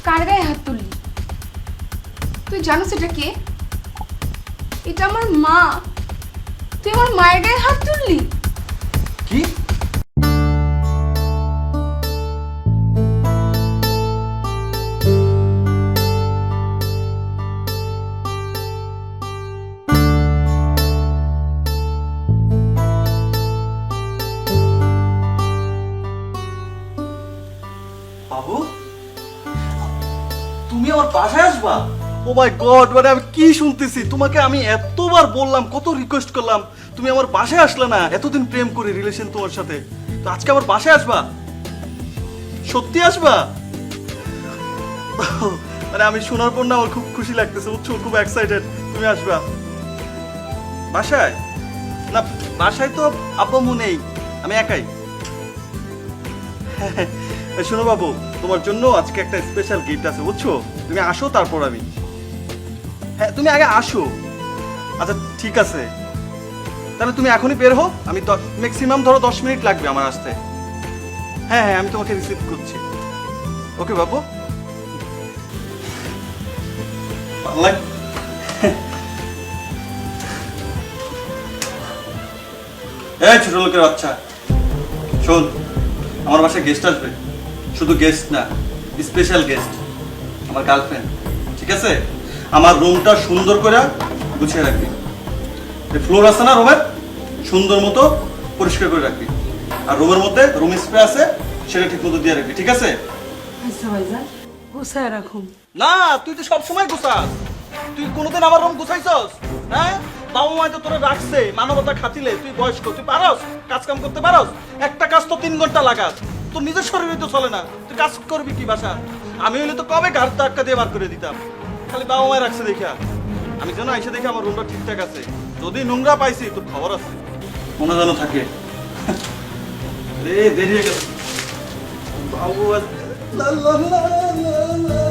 কার গায়ে হাত তুললি? তুই জানোস এটা কে? এটা আমার মা। তুই আমার মায়ের গায়ে হাত তুললি? কি? বাবু, তুমি আমার বাসায় আসবা? ও মাই গড, মানে আমি কি শুনতেছি? তোমাকে আমি এতবার বললাম, কত রিকোয়েস্ট করলাম, তুমি আমার বাসায় আসলে না। এতদিন প্রেম করে রিলেশন তোমার সাথে, তো আজকে আমার বাসায় আসবা? সত্যি আসবা? মানে আমি শোনার পর না আমার খুব খুশি লাগতেছে, বুঝছো? খুব এক্সাইটেড। তুমি আসবা বাসায়? না, বাসায় তো আব্বু আম্মু নেই, আমি একাই। শোনো বাবু, তোমার জন্য আজকে একটা স্পেশাল গিফট আছে, বুঝছো? তুমি আসো, তারপর আমি। হ্যাঁ, তুমি আগে আসো। আচ্ছা ঠিক আছে, তাহলে তুমি এখনই বের হও। আমি ম্যাক্সিমাম ধরো 10 মিনিট লাগবে আমার আসতে। হ্যাঁ হ্যাঁ, আমি তোমাকে রিসিভ করছি। ওকে বাবু। এই ছোট লোকের বাচ্চা, শোন, আমার বাসায় গেস্ট আসবে। শুধু গেস্ট না, স্পেশাল গেস্ট, আমার গার্লফ্রেন্ড। ঠিক আছে? আমার রুমটা সুন্দর করে গুছিয়ে রাখবি। ফ্লোর আছে না রুমের, সুন্দর মতো পরিষ্কার করে রাখবি। আর রুমের মধ্যে রুম স্প্রে আছে, সেটা ঠিক মতো দিয়ে রাখবি। ঠিক আছে? আচ্ছা ভাইজান, গুছায় রাখুন। না, তুই তো সবসময় গুছাস। তুই কোনোদিন আমার রুম গুছাইছস? হ্যাঁ, বাবা মা তো তোরা রাখছে মানবতা খাতিলে। তুই বয়স্ক, তুই পারস কাজ কাম করতে পারস? একটা কাজ তো 3 ঘন্টা লাগাস। তোর নিজের শরীরে তো চলে না, তুই কাজ করবি কি বাসা? আমি হইলে তো কবে ঘাট ধাক্কা দিয়ে বার করে দিতাম। খালি বাবা মায় রাখছে দেখা। আমি যেন আইসে দেখি আমার রুমটা ঠিকঠাক আছে। যদি নোংরা পাইছি তোর খবর আছে, মনে যেন থাকে। রে দেরি হয়ে গেল বাবু। লা লা লা লা লা লা।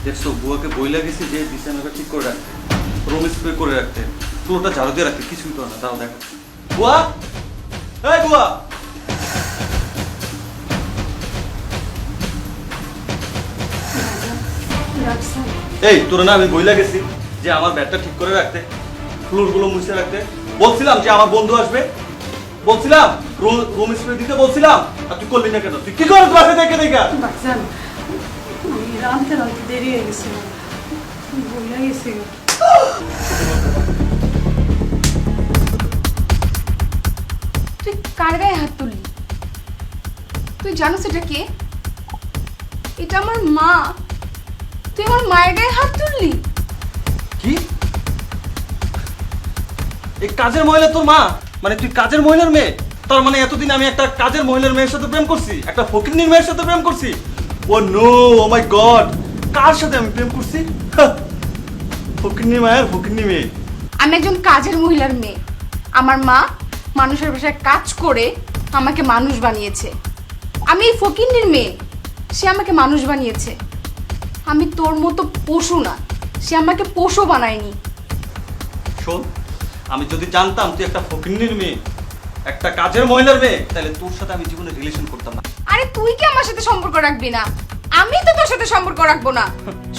দেখছো, বুয়াকে বইলা গেছি যে বিছানাটা ঠিক করে রাখতে, রুম স্প্রে করে রাখতে, ফ্লোরটা ঝাড়ু দিয়ে রাখতে। কিছুই তো না। দাও দেখো। বুয়া, এই বুয়া। এই তোরা না, আমি বইলা গেছি যে আমার ব্যাগটা ঠিক করে রাখতে, ফ্লোরগুলো মুছে রাখতে। বলছিলাম যে আমার বন্ধু আসবে, বলছিলাম রুম স্প্রে দিতে বলছিলাম, আর তুই করলি না কেন? তুই কি করছ বাসা থেকে দেখা? ভাইজান, আমি রাঁধতে রাঁধতে দেরি হয়ে গেছে, বইলা গেছি। তুই কার গায়ে হাত তুললি? তুই জানোস এটা কে? এটা আমার মা। তুই আমার মায়ের গায়ে হাত তুললি? কি? এই কাজের মহিলা তোর মা? মানে তুই কাজের মহিলার মেয়ে? তার মানে এতদিন আমি একটা কাজের মহিলার মেয়ের সাথে প্রেম করছি, একটা ফকিন্নির মেয়ের সাথে প্রেম করছি। ও নো, ও মাই গড, কার সাথে আমি প্রেম করছি? ফকিন্নি মায়ের ফকিন্নি মেয়ে। আমি একজন কাজের মহিলার মেয়ে। আমার মা মানুষের বাসায় কাজ করে আমাকে মানুষ বানিয়েছে। আমি এই ফকিন্নির মেয়ে, সে আমাকে মানুষ বানিয়েছে। আমি তোর মতো পশু না, সে আমাকে পশু বানায়নি। শোন, আমি যদি জানতাম তুই একটা ফকিন্নির মেয়ে, একটা কাজের মহিলার মেয়ে, তাহলে তোর সাথে আমি জীবনে রিলেশন করতাম না। আরে তুই কি আমার সাথে সম্পর্ক রাখবি না? আমি তো তোর সাথে সম্পর্ক রাখবো না।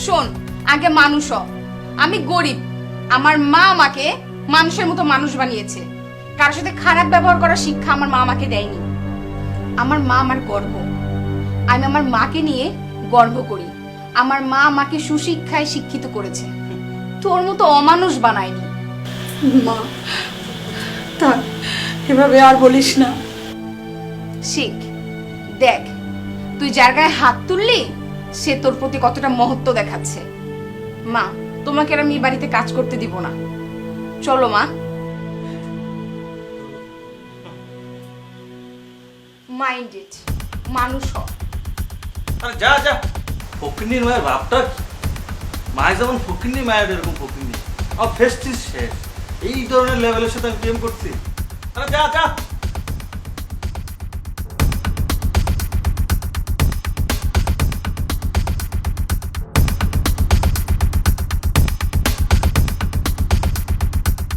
শোন, আগে মানুষ হ। আমি গরিব, আমার মা আমাকে মানুষের মতো মানুষ বানিয়েছে। কারোর সাথে খারাপ ব্যবহার করার শিক্ষা আমার মা আমাকে দেয়নি। আমার মা আমার গর্ব। আমি আমার মাকে নিয়ে গর্ব করি। আমার মা আমাকে সুশিক্ষায় শিক্ষিত করেছে, তোর মতো অমানুষ বানায়নি। মা, থাক, এভাবে আর বলিস না। শিখ, দেখ তুই যার গায়ে হাত তুললি সে তোর প্রতি কতটা মহত্ব দেখাচ্ছে। মা, তোমাকে আর আমি এই বাড়িতে কাজ করতে দিব না। চলো মা। মাইন্ড ইট, মানুষ হ। আরে যা যা, ফকিন্নির মায়ের ভাবটা কি? মায়ের যেমন ফকিন্নি, মায়ের এরকম ফকিন্নি। আমার ফেস্টিস শেষ। এই ধরনের লেভেলের সাথে আমি প্রেম করছি। আরে যা যা।